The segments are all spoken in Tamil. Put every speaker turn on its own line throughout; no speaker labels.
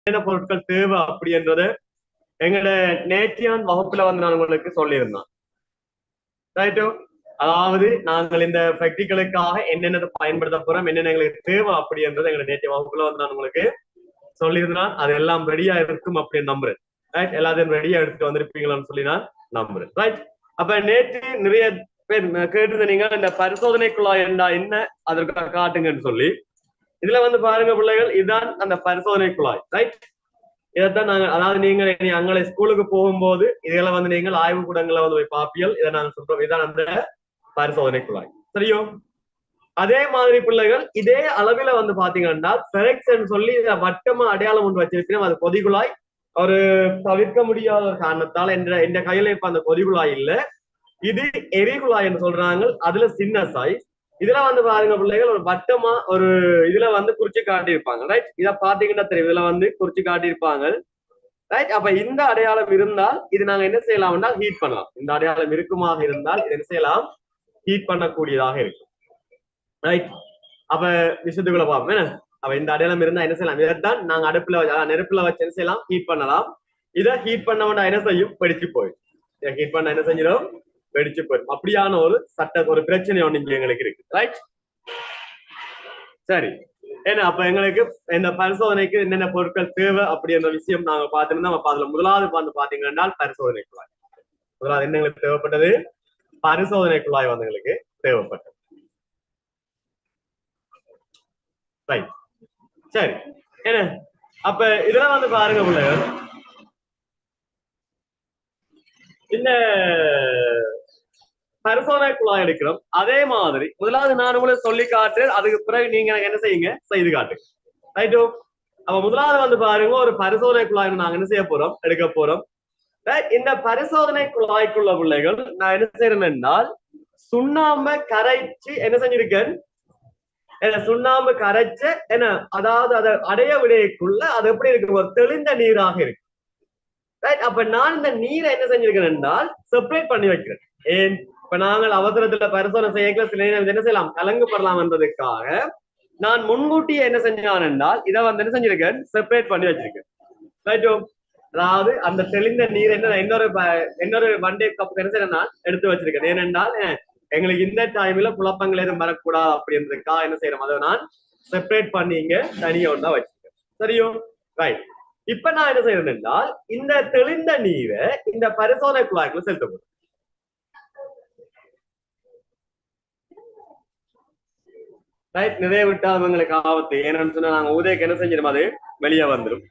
என்ன பொருட்கள் தேவை அப்படின்றத எங்களோட நேற்றியான் வகுப்புல வந்து நான் உங்களுக்கு சொல்லியிருந்தேன். ரைட்டோ? அதாவது நாங்கள் இந்த பிராக்டிகலுக்காக என்னென்ன பயன்படுத்த போறோம், என்னென்ன எங்களுக்கு தேவை அப்படின்றது எங்களோட நேற்றைய வகுப்புல வந்து நான் உங்களுக்கு சொல்லியிருந்தேன். அது எல்லாம் ரெடியா இருக்கும் அப்படின்னு நம்புறேன். ரைட்? எல்லாத்தையும் ரெடியா எடுத்துட்டு வந்திருப்பீங்களான்னு சொல்லி நான் நம்புறேன். ரைட்? அப்ப நேற்று நிறைய பேர் கேட்டிருந்தீங்க இந்த பரிசோதனை குழாய் என்ன அதற்காக காட்டுங்கன்னு சொல்லி. இதுல வந்து பாருங்க பிள்ளைகள், இதுதான் அந்த பரிசோதனை குழாய். ரைட்? இதைத்தான் நாங்க, அதாவது நீங்க அங்கே ஸ்கூலுக்கு போகும்போது இதெல்லாம் வந்து நீங்கள் ஆய்வு கூடங்களை வந்து போய் பாப்பியல். இதை நாங்க சொல்றோம், இதான் அந்த பரிசோதனை குழாய். சரியோ? அதே மாதிரி பிள்ளைகள் இதே அளவில வந்து பாத்தீங்கன்னா பெரெக்ஸ் சொல்லி வட்டமா அடையாளம் ஒன்று வச்சிருக்கிறோம். அது கொதிகுழாய். ஒரு தவிர்க்க முடியாத ஒரு காரணத்தால் என்ற கையில இப்ப அந்த கொதிகுழாய் இல்ல, இது எரிகுழாய் என்று சொல்றாங்க. அதுல சின்ன சைஸ். இதுல வந்து பாருங்க பிள்ளைகள், ஒரு வட்டமா ஒரு இதுல வந்து குறிச்சு காட்டியிருப்பாங்க. ரைட்? இத பாத்தீங்கன்னா தெரியும், இதுல வந்து குறிச்சு காட்டியிருப்பாங்க. ரைட்? அப்ப இந்த அடையாளம் இருந்தால் இது நாங்க என்ன செய்யலாம்னா ஹீட் பண்ணலாம். இந்த அடையாளம் இருக்குமாக இருந்தால் இது என்ன செய்யலாம், ஹீட் பண்ணக்கூடியதாக இருக்கும். ரைட்? அப்ப விஷயத்துக்குள்ள பார்ப்போம். அப்ப இந்த அடையாளம் இருந்தா என்ன செய்யலாம், இதைத்தான் நாங்க அடுப்புல நெருப்புல வச்சு என்ன செய்யலாம், ஹீட் பண்ணலாம். இதை ஹீட் பண்ண என்ன செய்யும், வெடிச்சு போயிடும். இதை ஹீட் பண்ண என்ன செஞ்சிடும், வெடிச்சு போயிடும். அப்படியான ஒரு பிரச்சனை ஒண்ணு இங்க எங்களுக்கு இருக்கு. ரைட்? சரி. ஏன்னா அப்ப எங்களுக்கு இந்த பரிசோதனைக்கு என்னென்ன பொருட்கள் தேவை அப்படின்ற விஷயம் நாங்க பார்த்துருந்தோம். அப்ப அதுல முதலாவது வந்து பாத்தீங்கன்னா பரிசோதனை குழாய். முதலாவது என்ன எங்களுக்கு தேவைப்பட்டது, பரிசோதனை குழாய் வந்து எங்களுக்கு தேவைப்பட்டது. ரைட்? சரி. என்ன அப்ப இதெல்லாம் வந்து பாருங்க பிள்ளைகள், இந்த பரிசோதனை குழாய் எடுக்கிறோம். அதே மாதிரி முதலாவது நான் உங்களுக்கு சொல்லி காட்டுறேன், அதுக்கு பிறகு நீங்க என்ன செய்யுங்க, செய்து காட்டுங்க. ரைட்டோ? அப்ப முதலாவது வந்து பாருங்க, ஒரு பரிசோதனை குழாய் நாங்க என்ன செய்ய போறோம், எடுக்க போறோம். இந்த பரிசோதனை குழாய்க்குள்ள பிள்ளைகள் நான் என்ன செய்யறேன் என்றால் சுண்ணாம்பை கரைச்சு என்ன செஞ்சிருக்கேன், சுண்ணாம்பு கரைச்ச என்ன, அதாவது அதை அடைய விடையக்குள்ள அது எப்படி இருக்கு, ஒரு தெளிந்த நீராக இருக்கு. ரைட்? அப்ப நான் இந்த நீரை என்ன செஞ்சிருக்கேன் என்றால் செப்பரேட் பண்ணி வைக்கிறேன். ஏன், இப்ப நாங்கள் அவசரத்துல பரிசோதனை செய்ய சில என்ன செய்யலாம், கலங்கப்படலாம் என்பதற்காக நான் முன்கூட்டியே என்ன செஞ்சான் என்றால் இதை வந்து என்ன செஞ்சிருக்கேன், செப்பரேட் பண்ணி வச்சிருக்கேன். ரைட்டோ? அதாவது அந்த தெளிந்த நீர் என்ன இன்னொரு வண்டே கப்புக்கு என்ன செய்ய நான் எடுத்து வச்சிருக்கேன். ஏனென்றால் எங்களுக்கு இந்த டைம்ல குழப்பங்கள் எதுவும் வரக்கூடாது அப்படின்றதுக்காக என்ன செய்யறோம், அதை நான் செப்பரேட் பண்ணி இங்க தனியா ஒன்றா வச்சிருக்கேன். சரியோ? ரைட். இப்ப நான் என்ன செய்யறேன் என்றால் இந்த தெளிந்த நீரை இந்த பரிசோதனை குழாய்க்குள்ள செலுத்த போறேன். ரைட்? நிறைய விட்டா அவங்களுக்கு ஆபத்து. ஏன்னு சொன்னா நாங்க ஊதைக்கு என்ன செஞ்சிடும், அது வெளியே வந்துடும்.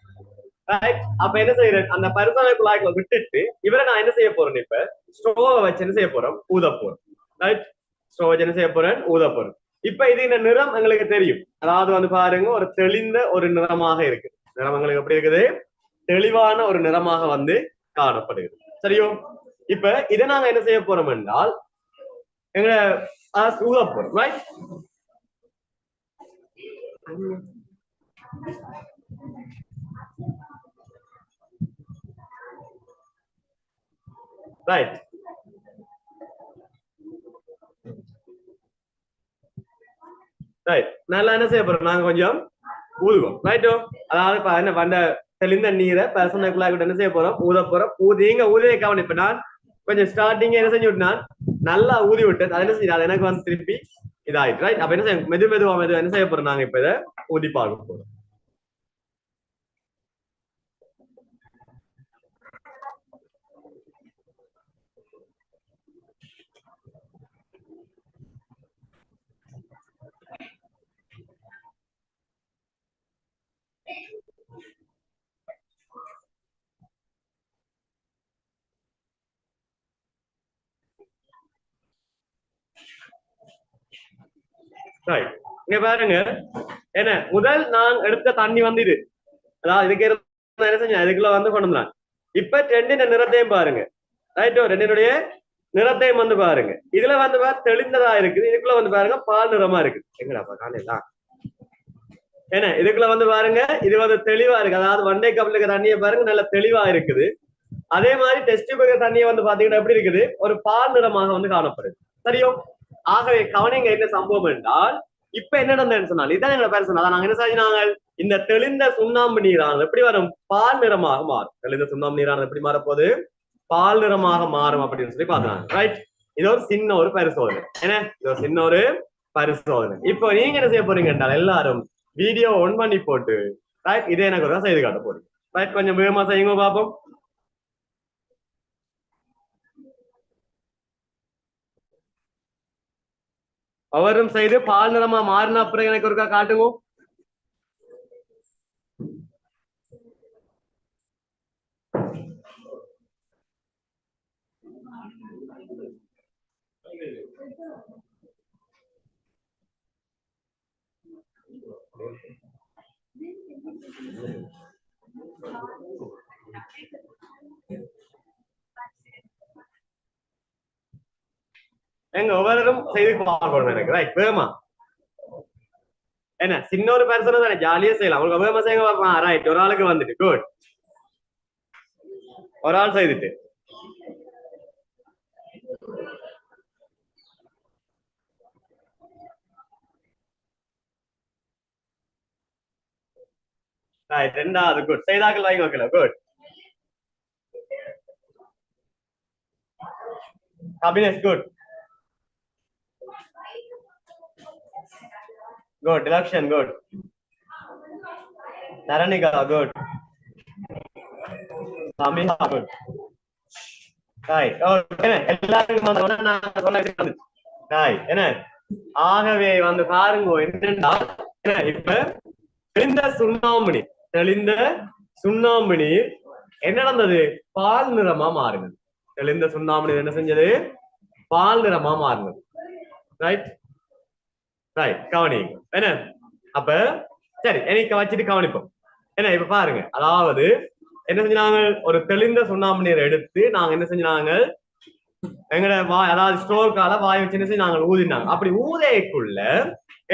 ரைட்? அப்ப என்ன செய்யறேன், அந்த பரிசோதனை குழாய்க்குள்ள விட்டுட்டு இவரை நான் என்ன செய்ய போறேன், இப்ப ஸ்டோவை வச்சு என்ன செய்ய போறோம், ஊத போறோம். ரைட்? ஸ்டோவை வச்சு என்ன செய்ய போறேன், ஊத போறோம். இப்ப இது இந்த நிறம் எங்களுக்கு தெரியும். அதாவது வந்து பாருங்க, ஒரு தெளிந்த ஒரு நிறமாக இருக்கு. நிறம் எங்களுக்கு எப்படி இருக்குது, தெளிவான ஒரு நிறமாக வந்து காணப்படுகிறது. சரியோ? இப்ப இதை நாங்க என்ன செய்ய போறோம் என்றால் எங்களை ஊத போறோம். ரைட்? ரைட்? ரைட்? நல்லா என்ன செய்ய போறோம், நாங்க கொஞ்சம் ஊதுவோம். ரைட்டோ? அதாவது என்ன வந்த தெளிந்த நீரை பரிசோதனை குழாய்க்குள்ள என்ன செய்ய போறோம், ஊத போறோம். ஊதிங்க ஊதியை கவனிப்ப நான் கொஞ்சம் ஸ்டார்டிங் என்ன செஞ்சு விட்டு நான் நல்லா ஊதி விட்டு அது என்ன செய்ய, அது எனக்கு வந்து திருப்பி இதாயிட்டு. ரைட்? அப்ப என்ன செய்ய, மெதுவா என்ன செய்ய போறோம், நாங்க இப்ப இதை ஊதி பார்க்க போறோம். இங்க பாருங்க, என்ன முதல் நான் எடுத்த தண்ணி வந்து இது, அதாவது இதுக்கு என்ன செஞ்சேன், இதுக்குள்ள வந்து கொண்டு வந்தான். இப்ப ரெண்டின நிறத்தையும் பாருங்க. ரைட்டோ? ரெண்டினுடைய நிறத்தையும் வந்து பாருங்க. இதுல வந்து தெளிந்ததா இருக்குது, இதுக்குள்ள வந்து பாருங்க பால் நிறமா இருக்கு. எங்கடாப்பா காலையில என்ன, இதுக்குள்ள வந்து பாருங்க இது வந்து தெளிவா இருக்கு. அதாவது வண்டே கப்பலுக்கு தண்ணியை பாருங்க நல்ல தெளிவா இருக்குது. அதே மாதிரி டெஸ்ட் டியூபுக்கு தண்ணியை வந்து பாத்தீங்கன்னா எப்படி இருக்குது, ஒரு பால் நிறமாக வந்து காணப்படுது. சரியோ? ஆகவே கவனிங்க என்ன சம்பவம் என்றால் இப்ப என்ன நடந்ததுன்னு சொன்னால் இதான் எங்களை பேர் சொன்னா நாங்க என்ன செஞ்சாங்க, இந்த தெளிந்த சுண்ணாம்பு நீரானது எப்படி வரும்? பால் நிறமாக மாறும். தெளிந்த சுண்ணாம்பு நீரானது எப்படி மாறப்போகுது? பால் நிறமாக மாறும் அப்படின்னு சொல்லி பாக்குறாங்க. ரைட், இது ஒரு சின்ன ஒரு பரிசோதனை. என்ன, இது ஒரு சின்ன ஒரு பரிசோதனை. இப்போ நீங்க என்ன செய்ய போறீங்க என்றால் எல்லாரும் வீடியோ ஒன் பண்ணி போட்டு ரைட் இதே எனக்கு ஒரு செய்து காட்ட போறீங்க. ரைட், கொஞ்சம் வேகமா செய்யுங்க பாப்போம். அவரும் செய்து பால் நிறமா மாறின அப்புறம் எனக்கு ஒருக்கா காட்டுங்க. எங்க ஒவ்வொருவரும் செய்து பார்க்கணும் எனக்கு. ரைட், வேகமா. என்ன சின்ன ஒரு பரிசோதனை தானே, ஜாலியா செய்யலாம். உங்களுக்கு வேகமா செய்ய பார்க்கலாம். ரைட், ஒரு ஆளுக்கு வந்துட்டு குட். ஒரு ஆள் செய்துட்டு ரெண்டாவது குட். செய்தாக்கள் வாங்கி வைக்கல. Good. Abhinesh good. Good. Dilakshan good. Naranika good. Samiha good. Right, எல்லாருக்கும் என்ன ஆகவே வந்து பாருங்க என்னன்னா, இப்ப தெளிந்த சுண்ணாம்பு நீர், தெளிந்த சுண்ணாம்பு நீர் என்ன நடந்தது? பால் நிறமா மாறினது. தெளிந்த சுண்ணாம்பு நீர் என்ன செஞ்சது? பால் நிறமா மாறினது. ரைட் ரைட், கவனிங்க. என்ன அப்ப சரி, எனக்கு வச்சுட்டு கவனிப்போம். என்ன இப்ப பாருங்க, அதாவது என்ன செஞ்சாங்க? ஒரு தெளிந்த சுண்ணாம்பு நீரை எடுத்து நாங்க என்ன செஞ்சாங்க, எங்கட வாய், அதாவது ஸ்டோர்கால வாய் வச்சு என்ன செஞ்சு நாங்க ஊதினாங்க. அப்படி ஊதைக்குள்ள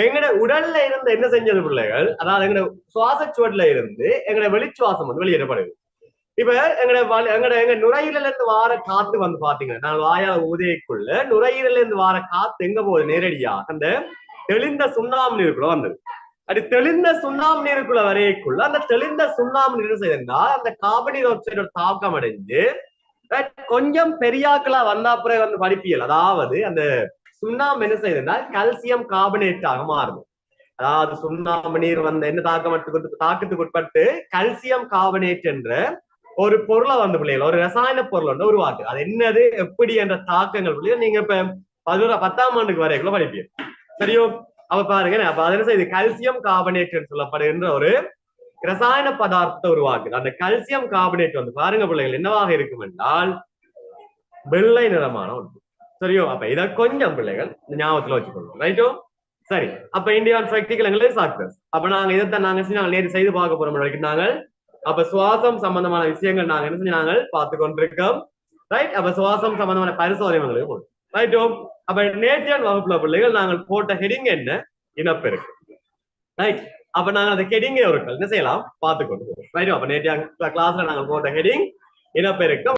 எங்கட உடல்ல இருந்து என்ன செஞ்சது பிள்ளைகள், அதாவது எங்கட சுவாசச்சுவட்ல இருந்து எங்கட வெளிச்சுவாசம் வந்து வெளியேறப்படுது. இப்ப எங்க நுரையீரல இருந்து வார காத்து வந்து பாத்தீங்கன்னா, நான் வாயால ஊதைக்குள்ள நுரையீரல இருந்து வார காத்து எங்க போகுது? நேரடியாக அந்த தெளிந்த சுண்ணாம்பு நீருக்குள்ள வந்தது. அது தெளிந்த சுண்ணாம்பு நீருக்குள்ள வரையக்குள்ள அந்த தெளிந்த சுண்ணாம்பு நீர் செய்தா அந்த கார்பன் ஆக்சைடோட தாக்கம் அடைஞ்சு கொஞ்சம் பெரியாக்களா வந்தா அப்புறம் வந்து படிப்பியல், அதாவது அந்த சுண்ணாம்பு என்ன செய்யுதுன்னா கால்சியம் கார்பனேட்டாக மாறுது. அதாவது சுண்ணாம்பு நீர் வந்து என்ன தாக்கத்துக்கு உட்பட்டு கால்சியம் கார்பனேட் என்ற ஒரு பொருளை வந்து பிள்ளைகள், ஒரு ரசாயன பொருள் வந்து உருவாக்கு. அது என்னது எப்படி என்ற தாக்கங்கள் பிள்ளைகள் நீங்க இப்ப 10ஆம் ஆண்டுக்கு வரைக்குள்ள படிப்பீங்க. சரியோ? அப்ப பாருங்க, அப்ப அது என்ன செய்யுது? கால்சியம் கார்பனேட் சொல்லப்படுகின்ற ஒரு ரசாயன பதார்த்தத்தை உருவாக்குது. அந்த கால்சியம் கார்பனேட் வந்து பாருங்க பிள்ளைகள் என்னவாக இருக்கும் என்றால் வெள்ளை நிறமான ஒன்று. சரியோ? அப்ப இதை கொஞ்சம் பிள்ளைகள் ஞாபகத்துல வச்சுக்கணும். ரைட்டோ? சரி, அப்ப இந்தியான் பிராக்டிகல் எங்களுக்கு சாக்டர்ஸ். அப்ப நாங்க இதைத்தான் நாங்க நேற்று செய்து பார்க்க போறோம். நாங்கள் அப்ப சுவாசம் சம்பந்தமான விஷயங்கள் நாங்க என்ன செஞ்சு நாங்கள் பார்த்து கொண்டிருக்கோம். ரைட், அப்ப சுவாசம் சம்பந்தமான பரிசோதனை போடும். ரைட்டோ? அப்ப நேற்றைய வகுப்புல பிள்ளைகள் நாங்கள் போட்ட ஹெடிங் என்ன? இனப்பெருக்கு. ரைட், அப்ப நாங்க அந்த ஹெடிங் என்ன செய்யலாம் பார்த்து கொண்டு போறோம். ரைட்டோ? அப்ப நேற்றைய கிளாஸ்ல நாங்கள் போட்ட ஹெடிங் இனப்பெருக்கம்.